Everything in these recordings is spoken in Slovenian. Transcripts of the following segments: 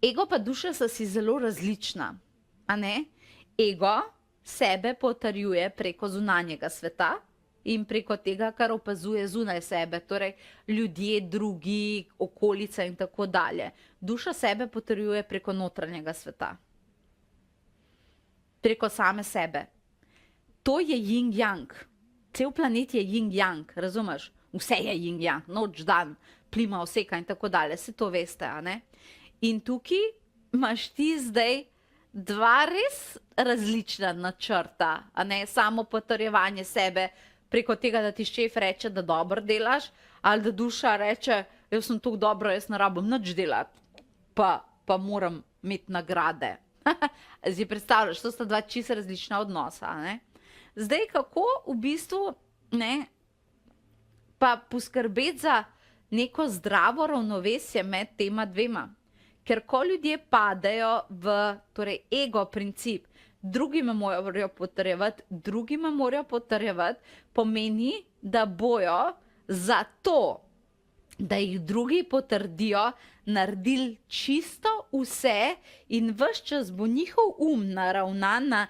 Ego pa duša sta si zelo različna, a ne? Ego sebe potrjuje preko zunanjega sveta in preko tega, kar opazuje zunaj sebe, torej ljudje, drugi, okolica in tako dalje. Duša sebe potrjuje preko notranjega sveta. Preko same sebe. To je yin-yang. Cel planet je yin-yang, razumeš? Vse je yin-yang, noč, dan, plima, oseka in tako dalje. Vse to veste, a ne? In tukaj imaš ti zdaj dva res različna načrta, a ne? Samo potrjevanje sebe preko tega, da ti šef reče, da dobro delaš, ali da duša reče, jaz sem tako dobro, jaz ne rabim nič delati, pa moram imeti nagrade. Zdaj predstavljaš, to sta dva čisto različna odnosa, a ne? Zdaj, kako v bistvu, ne, pa poskrbeti za neko zdravo ravnovesje med tema dvema. Ker ko ljudje padejo v, torej, ego princip, drugi me morajo potrjevati, pomeni, da bojo za to, da jih drugi potrdijo, naredili čisto vse in ves čas bo njihov naravnan na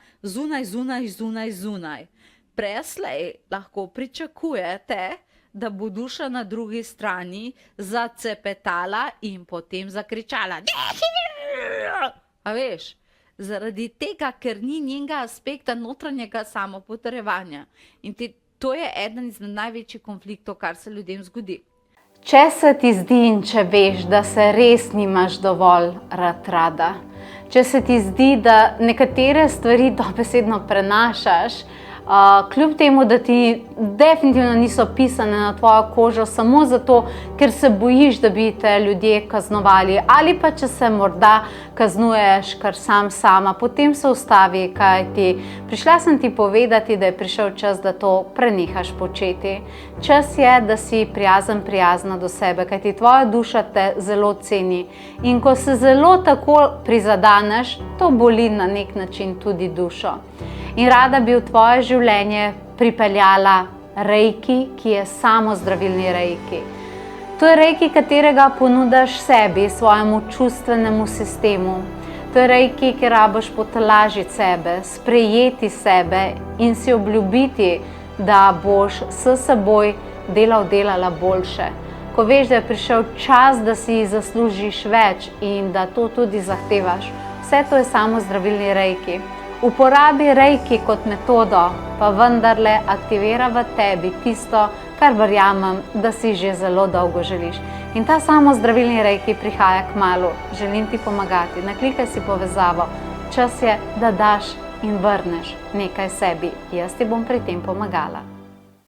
zunaj. Preslej lahko pričakujete, da bo duša na drugi strani zacepetala in potem zakričala. A veš, zaradi tega, ker ni njenega aspekta notranjega samopotrjevanja. In to je eden izmed največjih konfliktov, kar se ljudem zgodi. Če se ti zdi in če veš, da se res nimaš dovolj rada, če se ti zdi, da nekatere stvari dobesedno prenašaš, kljub temu, da ti definitivno niso pisane na tvojo kožo samo zato, ker se bojiš, da bi te ljudje kaznovali, ali pa če se morda kaznuješ kar sama, potem se ustavi, kajti prišla sem ti povedati, da je prišel čas, da to prenehaš početi. Čas je, da si prijazna do sebe, kajti tvoja duša te zelo ceni. In ko se zelo tako prizadaneš, to boli na nek način tudi dušo. In rada bi v tvoje življenje pripeljala reiki, ki je samozdravilni reiki. To je reiki, katerega ponudaš sebi, svojemu čustvenemu sistemu. To je reiki, ki rabiš potolažiti sebe, sprejeti sebe in si obljubiti, da boš s seboj delala boljše. Ko veš, da je prišel čas, da si zaslužiš več in da to tudi zahtevaš, vse to je samozdravilni reiki. Uporabi reiki kot metodo, pa vendarle aktivira v tebi tisto, kar verjamem, da si že zelo dolgo želiš. In ta samozdravilni reiki prihaja kmalu. Želim ti pomagati. Naklikaj si povezavo. Čas je, da daš in vrneš nekaj sebi. Jaz ti bom pri tem pomagala.